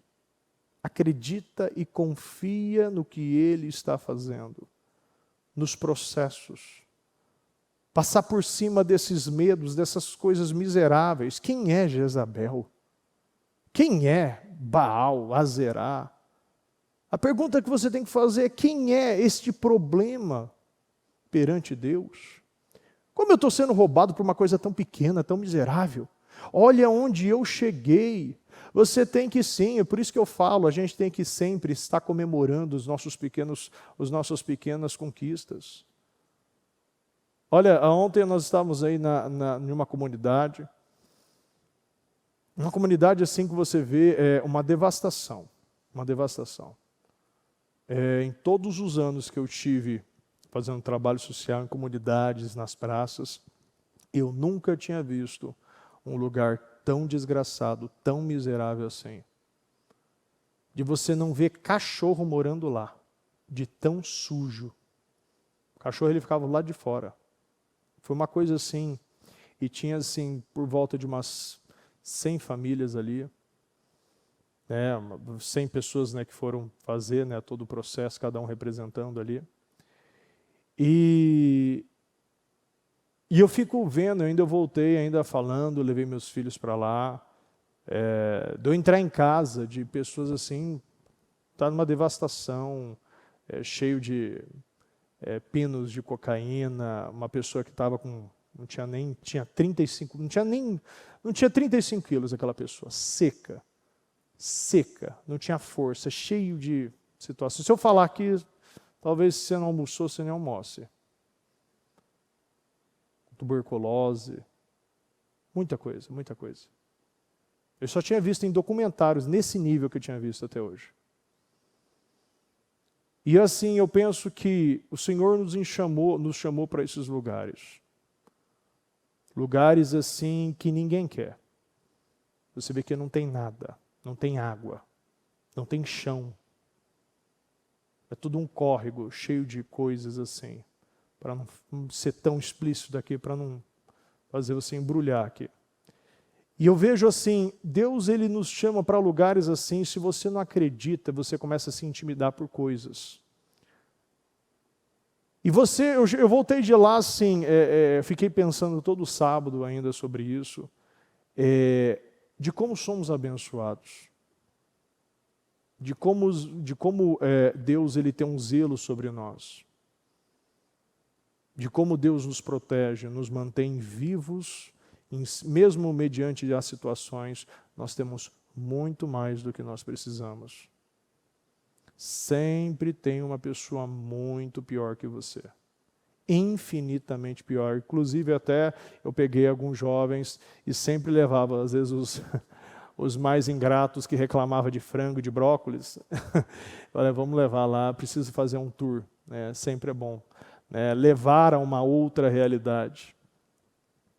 acredita e confia no que Ele está fazendo, nos processos. Passar por cima desses medos, dessas coisas miseráveis. Quem é Jezabel? Quem é Baal, Azerá? A pergunta que você tem que fazer é: quem é este problema perante Deus? Como eu estou sendo roubado por uma coisa tão pequena, tão miserável? Olha onde eu cheguei. Você tem que sim, é por isso que eu falo, a gente tem que sempre estar comemorando as nossas pequenas conquistas. Olha, ontem nós estávamos aí em uma comunidade assim que você vê uma devastação. Em todos os anos que eu tive fazendo trabalho social em comunidades, nas praças, eu nunca tinha visto um lugar tão desgraçado, tão miserável assim. De você não ver cachorro morando lá, de tão sujo. O cachorro ele ficava lá de fora. Foi uma coisa assim, e tinha assim, por volta de umas 100 famílias ali, 100 pessoas que foram fazer todo o processo, cada um representando ali. E eu fico vendo, eu voltei ainda falando, levei meus filhos para lá, de eu entrar em casa de pessoas assim, tá numa devastação, cheio de pinos de cocaína, uma pessoa que estava com, tinha 35, não tinha 35 quilos aquela pessoa, seca, não tinha força, cheio de situações. Se eu falar aqui, talvez se você não almoçou, você nem almoce. Tuberculose, muita coisa. Eu só tinha visto em documentários, nesse nível que eu tinha visto até hoje. E assim, eu penso que o Senhor nos chamou para esses lugares. Lugares assim que ninguém quer. Você vê que não tem nada, não tem água, não tem chão. É tudo um córrego cheio de coisas assim. Para não ser tão explícito aqui, para não fazer você embrulhar aqui. E eu vejo assim, Deus ele nos chama para lugares assim, se você não acredita, você começa a se intimidar por coisas. E eu voltei de lá assim, fiquei pensando todo sábado ainda sobre isso, de como somos abençoados. De como Deus ele tem um zelo sobre nós. De como Deus nos protege, nos mantém vivos, mesmo mediante as situações, nós temos muito mais do que nós precisamos. Sempre tem uma pessoa muito pior que você. Infinitamente pior. Inclusive até eu peguei alguns jovens e sempre levava, às vezes, os mais ingratos que reclamavam de frango, de brócolis. Olha, vamos levar lá, preciso fazer um tour. Sempre é bom. Levar a uma outra realidade.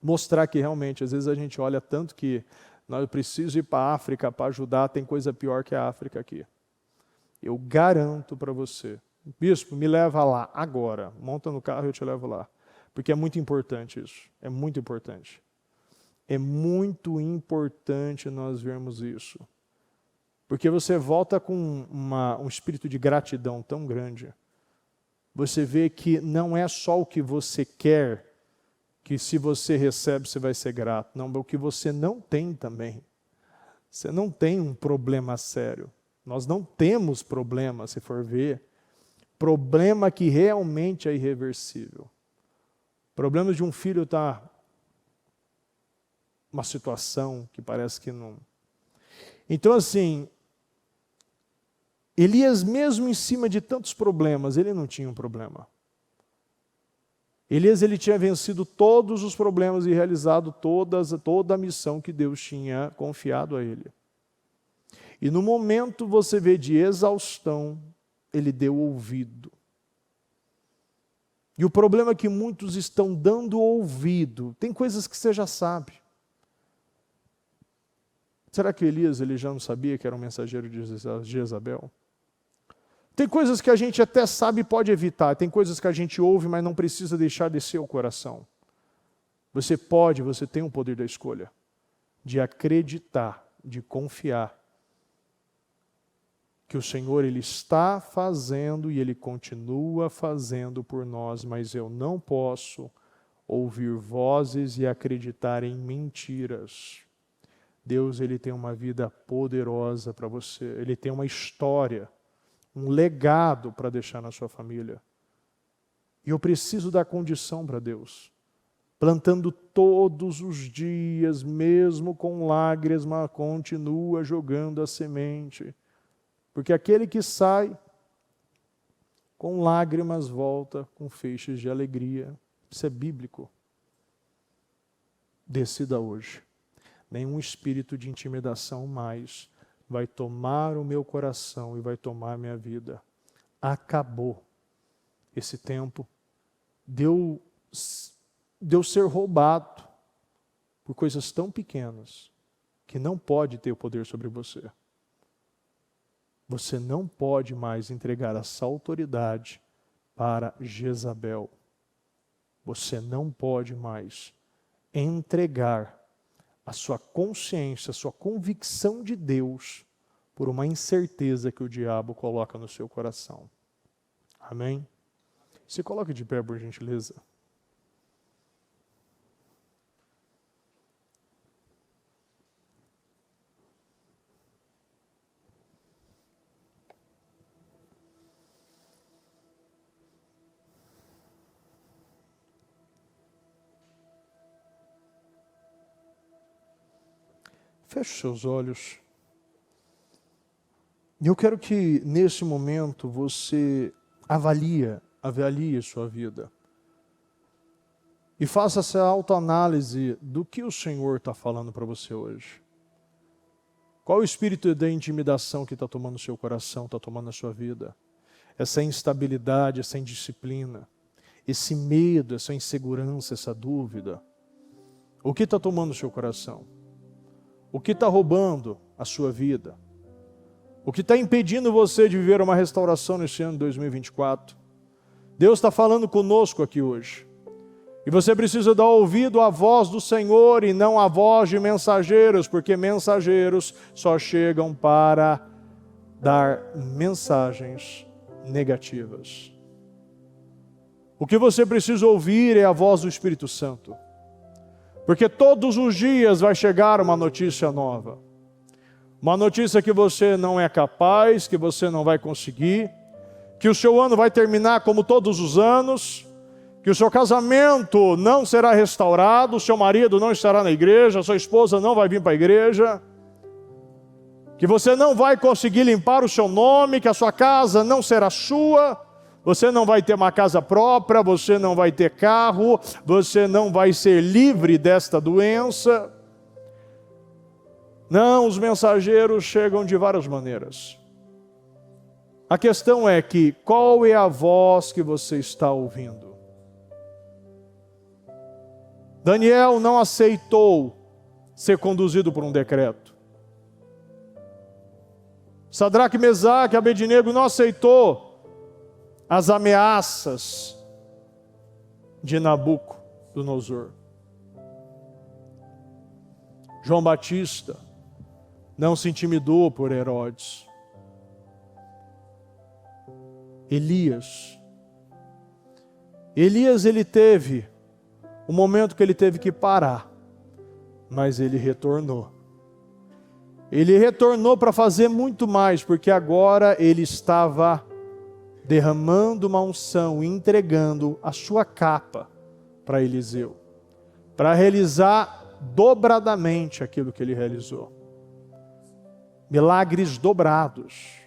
Mostrar que realmente, às vezes a gente olha tanto que eu preciso ir para a África para ajudar, tem coisa pior que a África aqui. Eu garanto para você. Bispo, me leva lá agora. Monta no carro e eu te levo lá. Porque é muito importante isso. É muito importante. É muito importante nós vermos isso. Porque você volta com um espírito de gratidão tão grande. Você vê que não é só o que você quer, que se você recebe você vai ser grato. Não, o que você não tem também. Você não tem um problema sério. Nós não temos problema, se for ver. Problema que realmente é irreversível. Problema de um filho estar uma situação que parece que não. Então assim, Elias mesmo em cima de tantos problemas, ele não tinha um problema. Elias ele tinha vencido todos os problemas e realizado toda a missão que Deus tinha confiado a ele. E no momento você vê de exaustão, ele deu ouvido. E o problema é que muitos estão dando ouvido. Tem coisas que você já sabe. Será que Elias ele já não sabia que era um mensageiro de Jezabel? Tem coisas que a gente até sabe e pode evitar. Tem coisas que a gente ouve, mas não precisa deixar descer o coração. Você tem o poder da escolha. De acreditar, de confiar. Que o Senhor ele está fazendo e Ele continua fazendo por nós, mas eu não posso ouvir vozes e acreditar em mentiras. Deus ele tem uma vida poderosa para você, Ele tem uma história, um legado para deixar na sua família. E eu preciso dar condição para Deus, plantando todos os dias, mesmo com lágrimas, mas continua jogando a semente. Porque aquele que sai com lágrimas volta com feixes de alegria. Isso é bíblico. Decida hoje. Nenhum espírito de intimidação mais vai tomar o meu coração e vai tomar a minha vida. Acabou esse tempo. Deu ser roubado por coisas tão pequenas que não pode ter o poder sobre você. Você não pode mais entregar essa autoridade para Jezabel. Você não pode mais entregar a sua consciência, a sua convicção de Deus por uma incerteza que o diabo coloca no seu coração. Amém? Se coloque de pé, por gentileza. Feche seus olhos. Eu quero que nesse momento você avalie sua vida. E faça essa autoanálise do que o Senhor está falando para você hoje. Qual o espírito da intimidação que está tomando o seu coração, está tomando a sua vida? Essa instabilidade, essa indisciplina, esse medo, essa insegurança, essa dúvida. O que está tomando o seu coração? O que está roubando a sua vida? O que está impedindo você de viver uma restauração nesse ano de 2024? Deus está falando conosco aqui hoje. E você precisa dar ouvido à voz do Senhor e não à voz de mensageiros, porque mensageiros só chegam para dar mensagens negativas. O que você precisa ouvir é a voz do Espírito Santo. Porque todos os dias vai chegar uma notícia nova. Uma notícia que você não é capaz, que você não vai conseguir, que o seu ano vai terminar como todos os anos, que o seu casamento não será restaurado, o seu marido não estará na igreja, a sua esposa não vai vir para a igreja, que você não vai conseguir limpar o seu nome, que a sua casa não será sua, você não vai ter uma casa própria, você não vai ter carro, você não vai ser livre desta doença. Não, os mensageiros chegam de várias maneiras. A questão é que, qual é a voz que você está ouvindo? Daniel não aceitou ser conduzido por um decreto. Sadraque, Mesaque e Abednego não aceitou as ameaças de Nabucodonosor. João Batista não se intimidou por Herodes. Elias, ele teve um momento que ele teve que parar, mas ele retornou. Ele retornou para fazer muito mais, porque agora ele estava derramando uma unção e entregando a sua capa para Eliseu, para realizar dobradamente aquilo que ele realizou. Milagres dobrados.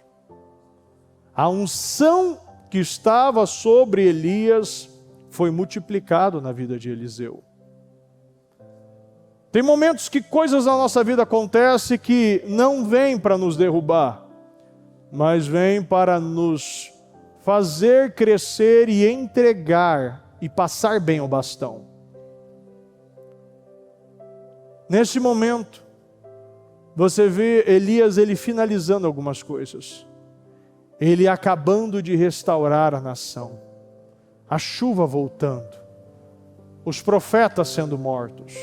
A unção que estava sobre Elias foi multiplicado na vida de Eliseu. Tem momentos que coisas na nossa vida acontecem que não vêm para nos derrubar, mas vêm para nos fazer crescer e entregar e passar bem o bastão. Nesse momento, você vê Elias, ele finalizando algumas coisas. Ele acabando de restaurar a nação. A chuva voltando. Os profetas sendo mortos.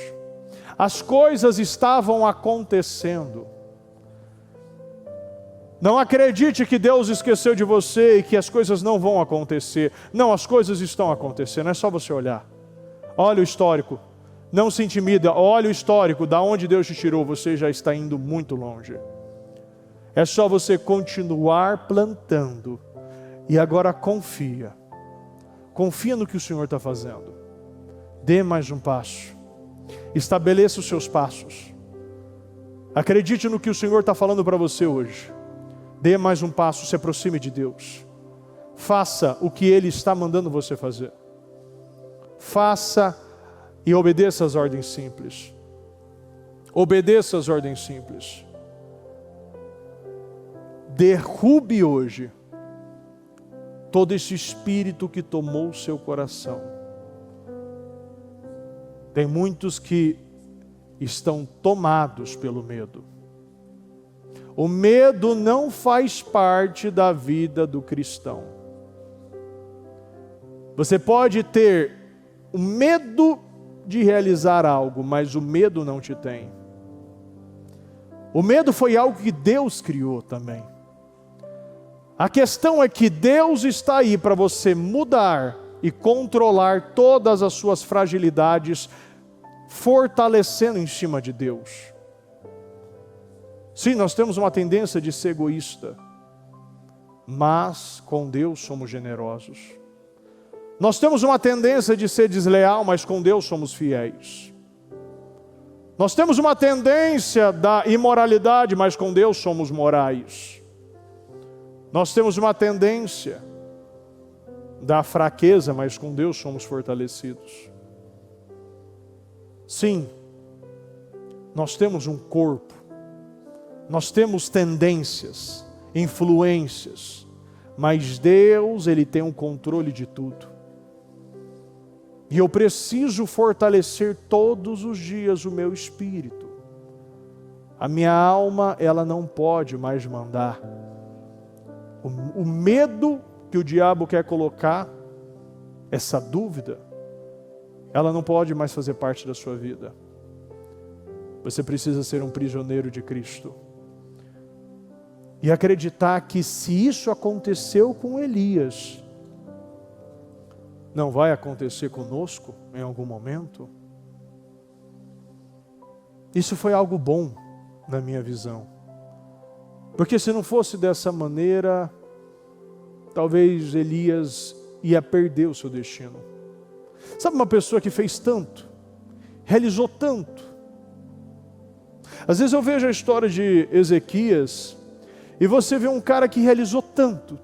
As coisas estavam acontecendo. Não acredite que Deus esqueceu de você e que as coisas não vão acontecer. Não, as coisas estão acontecendo, é só você olhar. Olha o histórico, não se intimida, olha o histórico, da onde Deus te tirou, você já está indo muito longe. É só você continuar plantando e agora confia. Confia no que o Senhor está fazendo. Dê mais um passo. Estabeleça os seus passos. Acredite no que o Senhor está falando para você hoje. Dê mais um passo, se aproxime de Deus. Faça o que Ele está mandando você fazer. Faça e obedeça às ordens simples. Obedeça às ordens simples. Derrube hoje todo esse espírito que tomou o seu coração. Tem muitos que estão tomados pelo medo. O medo não faz parte da vida do cristão. Você pode ter o medo de realizar algo, mas o medo não te tem. O medo foi algo que Deus criou também. A questão é que Deus está aí para você mudar e controlar todas as suas fragilidades, fortalecendo em cima de Deus. Sim, nós temos uma tendência de ser egoísta, mas com Deus somos generosos. Nós temos uma tendência de ser desleal, mas com Deus somos fiéis. Nós temos uma tendência da imoralidade, mas com Deus somos morais. Nós temos uma tendência da fraqueza, mas com Deus somos fortalecidos. Sim, nós temos um corpo, nós temos tendências, influências, mas Deus, Ele tem um controle de tudo. E eu preciso fortalecer todos os dias o meu espírito. A minha alma, ela não pode mais mandar. O medo que o diabo quer colocar, essa dúvida, ela não pode mais fazer parte da sua vida. Você precisa ser um prisioneiro de Cristo. E acreditar que se isso aconteceu com Elias, não vai acontecer conosco em algum momento? Isso foi algo bom na minha visão. Porque se não fosse dessa maneira, talvez Elias ia perder o seu destino. Sabe uma pessoa que fez tanto, realizou tanto? Às vezes eu vejo a história de Ezequias, e você vê um cara que realizou tanto,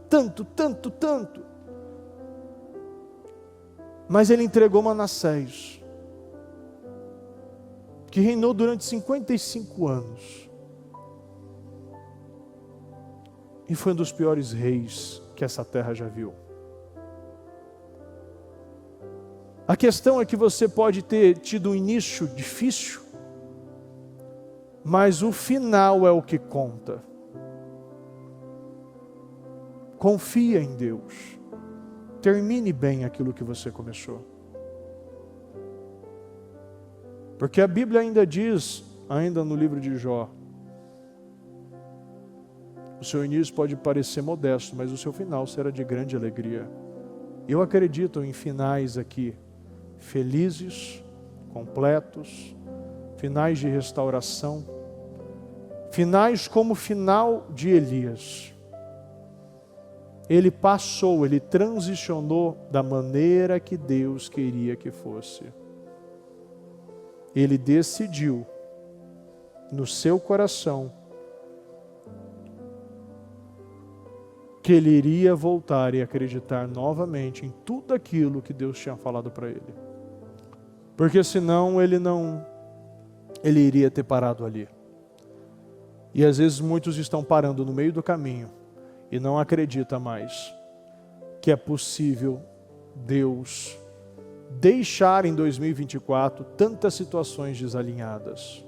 mas ele entregou Manassés, que reinou durante 55 anos, e foi um dos piores reis que essa terra já viu. A questão é que você pode ter tido um início difícil, mas o final é o que conta. Confia em Deus. Termine bem aquilo que você começou. Porque a Bíblia ainda diz, ainda no livro de Jó, o seu início pode parecer modesto, mas o seu final será de grande alegria. Eu acredito em finais aqui, felizes, completos, finais de restauração, finais como o final de Elias. Ele passou, ele transicionou da maneira que Deus queria que fosse. Ele decidiu no seu coração que ele iria voltar e acreditar novamente em tudo aquilo que Deus tinha falado para ele. Porque senão ele iria ter parado ali. E às vezes muitos estão parando no meio do caminho e não acreditam mais que é possível Deus deixar em 2024 tantas situações desalinhadas.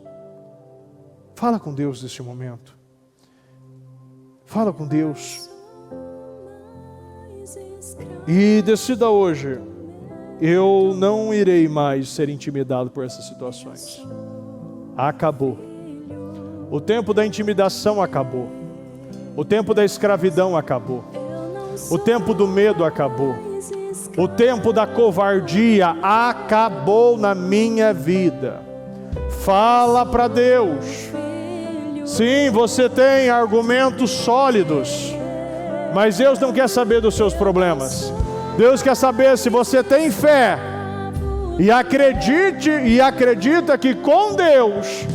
Fala com Deus neste momento. Fala com Deus. E decida hoje, eu não irei mais ser intimidado por essas situações. Acabou. O tempo da intimidação acabou. O tempo da escravidão acabou. O tempo do medo acabou. O tempo da covardia acabou na minha vida. Fala para Deus. Sim, você tem argumentos sólidos, mas Deus não quer saber dos seus problemas. Deus quer saber se você tem fé e acredita que com Deus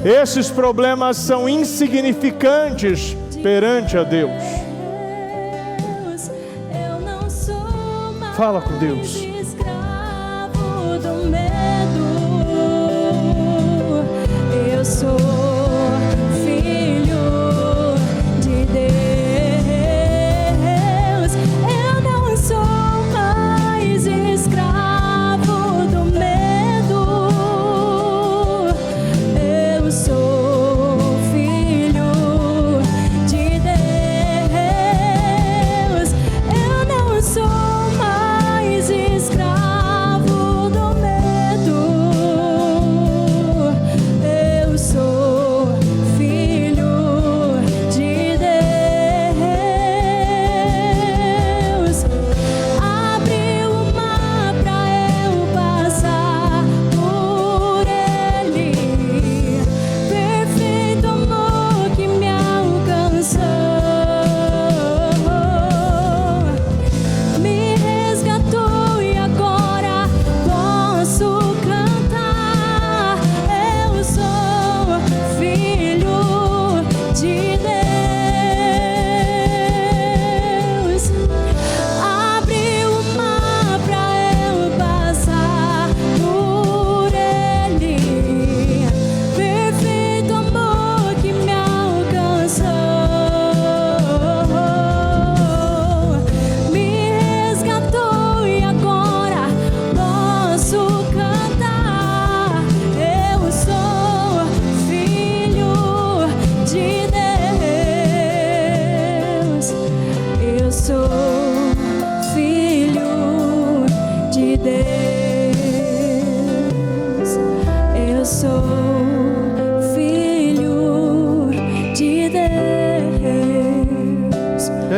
esses problemas são insignificantes perante a Deus. Fala com Deus. Eu sou filho de Deus. Eu não sou mais escravo do medo. Eu sou filho de Deus. Eu não sou mais escravo do medo.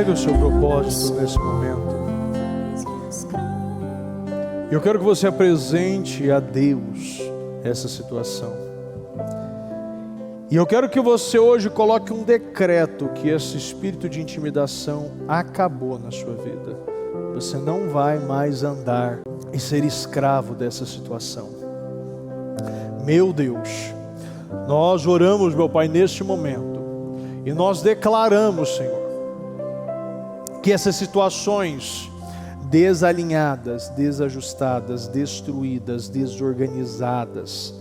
Vive o seu propósito nesse momento. Eu quero que você apresente a Deus essa situação. E eu quero que você hoje coloque um decreto que esse espírito de intimidação acabou na sua vida. Você não vai mais andar e ser escravo dessa situação. Meu Deus, nós oramos, meu Pai, neste momento, e nós declaramos, Senhor, que essas situações desalinhadas, desajustadas, destruídas, desorganizadas,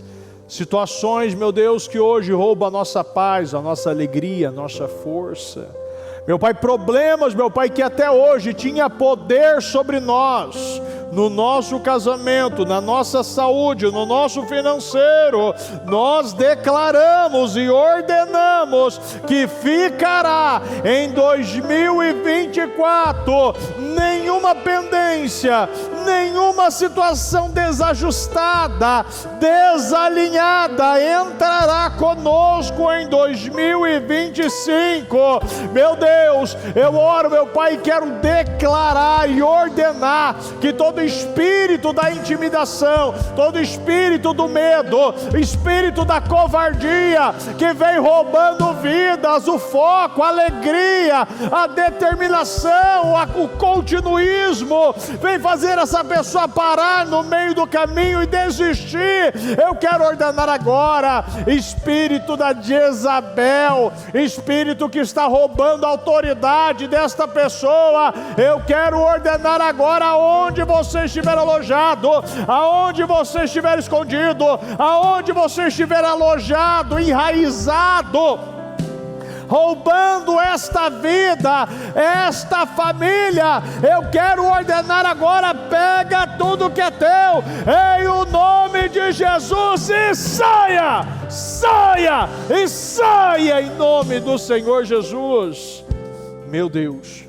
situações, meu Deus, que hoje roubam a nossa paz, a nossa alegria, a nossa força, meu Pai, problemas, meu Pai, que até hoje tinha poder sobre nós, no nosso casamento, na nossa saúde, no nosso financeiro, nós declaramos e ordenamos que ficará em 2024 nenhuma pendência, nenhuma situação desajustada, desalinhada entrará conosco em 2025. Meu Deus, eu oro, meu Pai, e quero declarar e ordenar que todo espírito da intimidação, todo espírito do medo, espírito da covardia que vem roubando vidas, o foco, a alegria, a determinação, o continuismo, vem fazer essa pessoa parar no meio do caminho e desistir. Eu quero ordenar agora, espírito da Jezabel, espírito que está roubando a autoridade desta pessoa, eu quero ordenar agora, aonde você estiver alojado, aonde você estiver escondido, aonde você estiver alojado, enraizado, roubando esta vida, esta família, eu quero ordenar agora, pega tudo que é teu, em o nome de Jesus, e saia, saia, e saia em nome do Senhor Jesus. Meu Deus,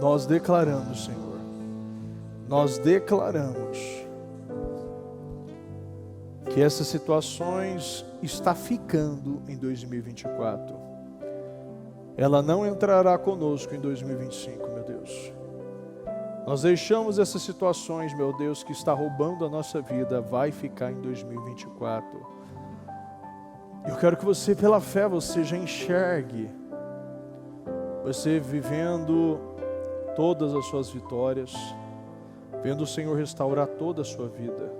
nós declaramos, Senhor, nós declaramos que essas situações está ficando em 2024. Ela não entrará conosco em 2025, meu Deus. Nós deixamos essas situações, meu Deus, que está roubando a nossa vida, vai ficar em 2024. Eu quero que você, pela fé, você já enxergue você vivendo todas as suas vitórias, vendo o Senhor restaurar toda a sua vida,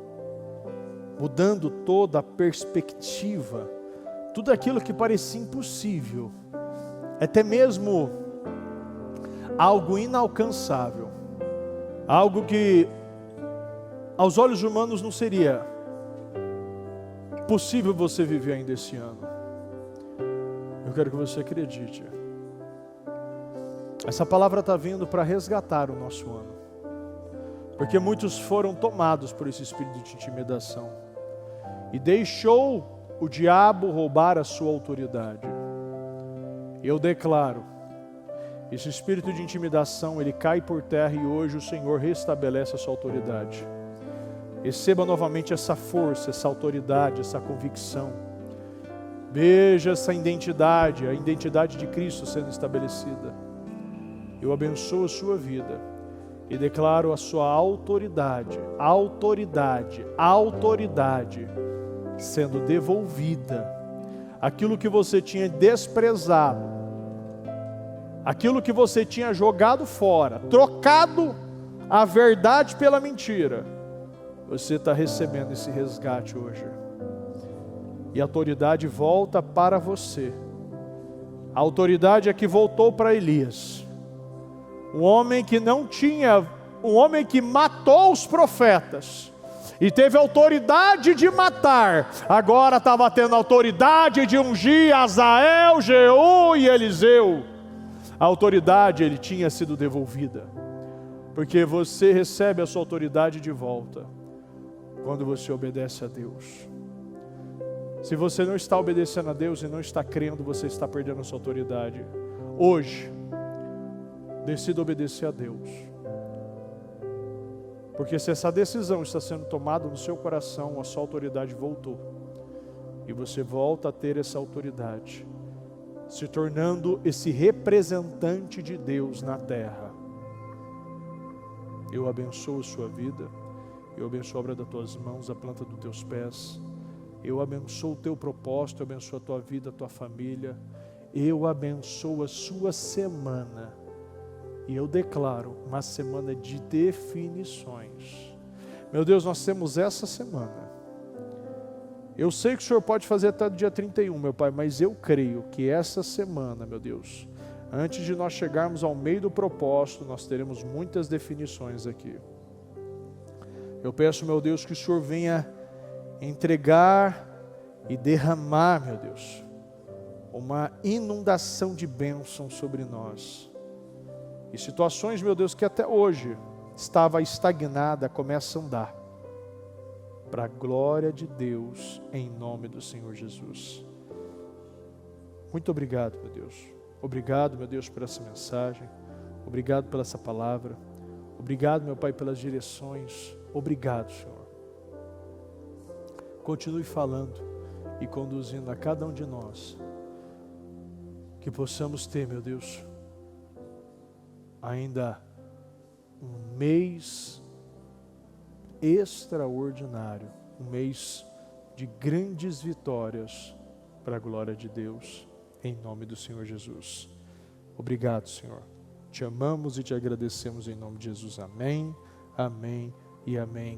mudando toda a perspectiva, tudo aquilo que parecia impossível, até mesmo algo inalcançável, algo que aos olhos humanos não seria possível você viver ainda esse ano. Eu quero que você acredite. Essa palavra está vindo para resgatar o nosso ano, porque muitos foram tomados por esse espírito de intimidação e deixou o diabo roubar a sua autoridade. Eu declaro, esse espírito de intimidação, ele cai por terra e hoje o Senhor restabelece a sua autoridade. Receba novamente essa força, essa autoridade, essa convicção. Veja essa identidade, a identidade de Cristo sendo estabelecida. Eu abençoo a sua vida e declaro a sua autoridade, autoridade sendo devolvida. Aquilo que você tinha desprezado, aquilo que você tinha jogado fora, trocado a verdade pela mentira, você está recebendo esse resgate hoje. E a autoridade volta para você. A autoridade é que voltou para Elias. Um homem que não tinha, um homem que matou os profetas e teve autoridade de matar, agora estava tendo autoridade de ungir Azael, Jeú e Eliseu. A autoridade ele tinha sido devolvida, porque você recebe a sua autoridade de volta quando você obedece a Deus. Se você não está obedecendo a Deus e não está crendo, você está perdendo a sua autoridade. Hoje, decida obedecer a Deus, porque se essa decisão está sendo tomada no seu coração, a sua autoridade voltou, e você volta a ter essa autoridade. se tornando esse representante de Deus na terra. Eu abençoo a sua vida, eu abençoo a obra das tuas mãos, a planta dos teus pés, eu abençoo o teu propósito, eu abençoo a tua vida, a tua família, eu abençoo a sua semana, e eu declaro uma semana de definições. Meu Deus, nós temos essa semana. Eu sei que o Senhor pode fazer até o dia 31, meu Pai, mas eu creio que essa semana, meu Deus, antes de nós chegarmos ao meio do propósito, nós teremos muitas definições aqui. Eu peço, meu Deus, que o Senhor venha entregar e derramar, meu Deus, uma inundação de bênção sobre nós. E situações, meu Deus, que até hoje estava estagnada, começa a andar. Para a glória de Deus, em nome do Senhor Jesus. Muito obrigado, meu Deus. Obrigado, meu Deus, por essa mensagem. Obrigado pela essa palavra. Obrigado, meu Pai, pelas direções. Obrigado, Senhor. Continue falando e conduzindo a cada um de nós. Que possamos ter, meu Deus, ainda um mês extraordinário, um mês de grandes vitórias para a glória de Deus, em nome do Senhor Jesus. Obrigado, Senhor. Te amamos e te agradecemos em nome de Jesus. Amém, amém e amém.